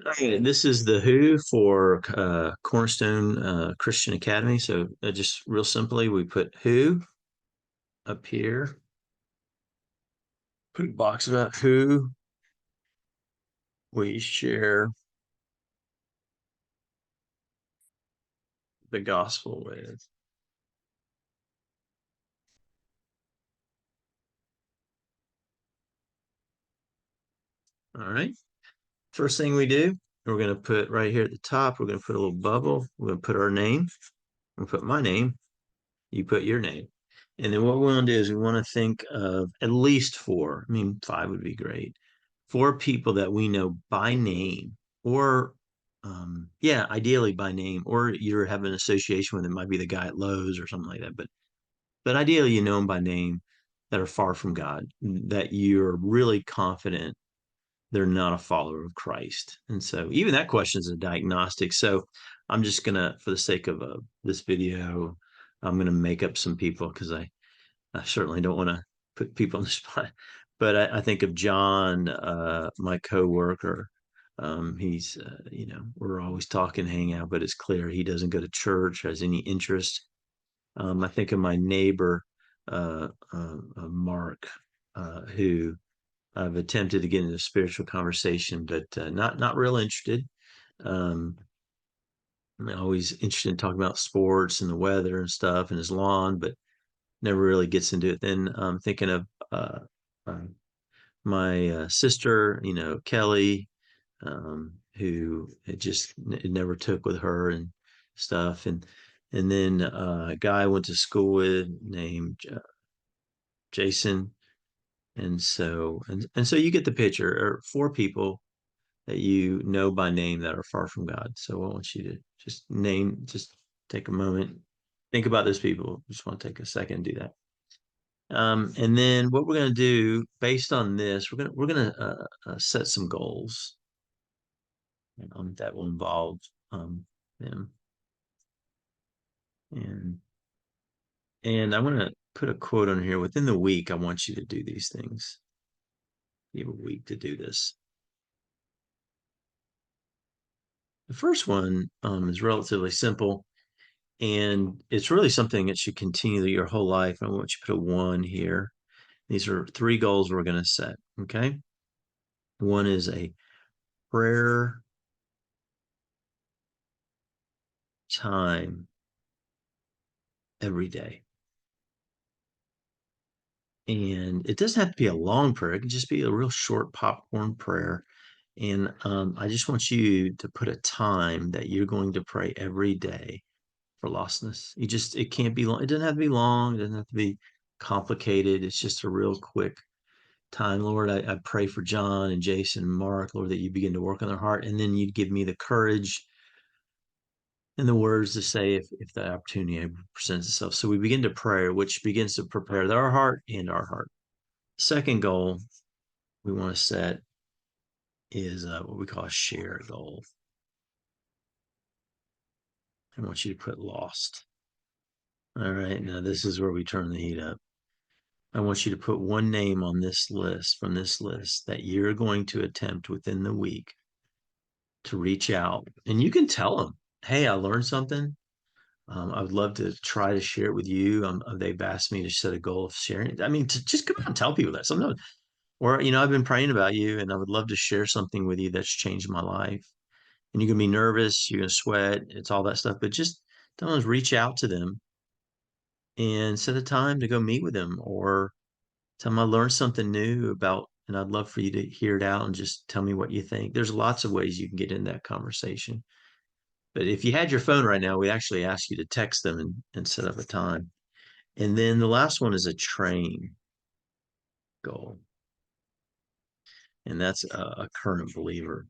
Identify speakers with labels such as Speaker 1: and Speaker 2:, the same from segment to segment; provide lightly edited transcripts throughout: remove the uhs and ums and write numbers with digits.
Speaker 1: Okay, this is the who for Cornerstone Christian Academy. So just real simply, we put who up here, put a box about who we share the gospel with. All right. First thing we do, we're going to put right here at the top, we're going to put a little bubble. We're going to put our name. We'll put my name. You put your name. And then what we want to do is we want to think of at least four. I mean, five would be great. Four people that we know by name, or yeah, ideally by name, or you're having an association with it. Might be the guy at Lowe's or something like that. But ideally, you know them by name that are far from God, that you're really confident they're not a follower of Christ. And so even that question is a diagnostic. So I'm just gonna, for the sake of this video, I'm gonna make up some people because I certainly don't want to put people on the spot. But I think of John, my coworker. He's, we're always talking, hang out, but it's clear he doesn't go to church, has any interest. I think of my neighbor, Mark, who I've attempted to get into a spiritual conversation, but not real interested. Um, I'm always interested in talking about sports and the weather and stuff and his lawn, but never really gets into it. Then I'm thinking of um, my sister, Kelly, who it never took with her and stuff, and then a guy I went to school with named Jason, and so you get the picture. Or four people that you know by name that are far from God. So I want you to just take a moment, think about those people. Just want to take a second and do that. And then what we're going to do based on this, we're going to set some goals that will involve them. And and I want to put a quote on here. Within the week, I want you to do these things. You have a week to do this. The first one is relatively simple, and it's really something that should continue your whole life. I want you to put a one here. These are three goals we're going to set. Okay. One is a prayer time every day. And it doesn't have to be a long prayer. It can just be a real short popcorn prayer. And I just want you to put a time that you're going to pray every day for lostness. It can't be long. It doesn't have to be long. It doesn't have to be complicated. It's just a real quick time. Lord, I pray for John and Jason and Mark, Lord, that you begin to work on their heart. And then you'd give me the courage and the words to say if the opportunity presents itself. So we begin to pray, which begins to prepare our heart and our heart. Second goal we want to set is what we call a share goal. I want you to put lost. All right, now this is where we turn the heat up. I want you to put one name on this list, from this list, that you're going to attempt within the week to reach out. And you can tell them, hey, I learned something. I would love to try to share it with you. They've asked me to set a goal of sharing it. I mean, to just come out and tell people that sometimes, or, I've been praying about you and I would love to share something with you that's changed my life. And you're going to be nervous, you're going to sweat, it's all that stuff. But just sometimes reach out to them and set a time to go meet with them, or tell them I learned something new about, and I'd love for you to hear it out and just tell me what you think. There's lots of ways you can get in that conversation. But if you had your phone right now, we actually ask you to text them and set up a time. And then the last one is a train goal. And that's a current believer,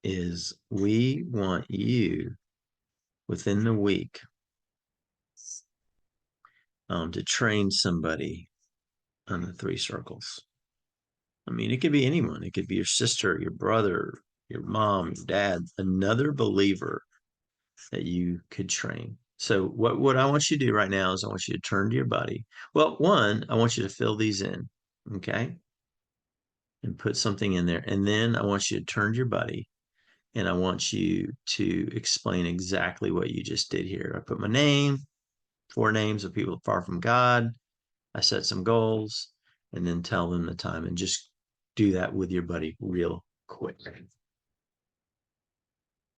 Speaker 1: is we want you within the week to train somebody on the three circles. I mean, it could be anyone. It could be your sister, your brother, your mom, your dad, another believer that you could train. So what I want you to do right now is I want you to turn to your buddy. Well, one, I want you to fill these in. Okay. and put something in there. And then I want you to turn to your buddy and I want you to explain exactly what you just did here. I put my name, 4 names of people far from God. I set some goals and then tell them the time, and just do that with your buddy real quick.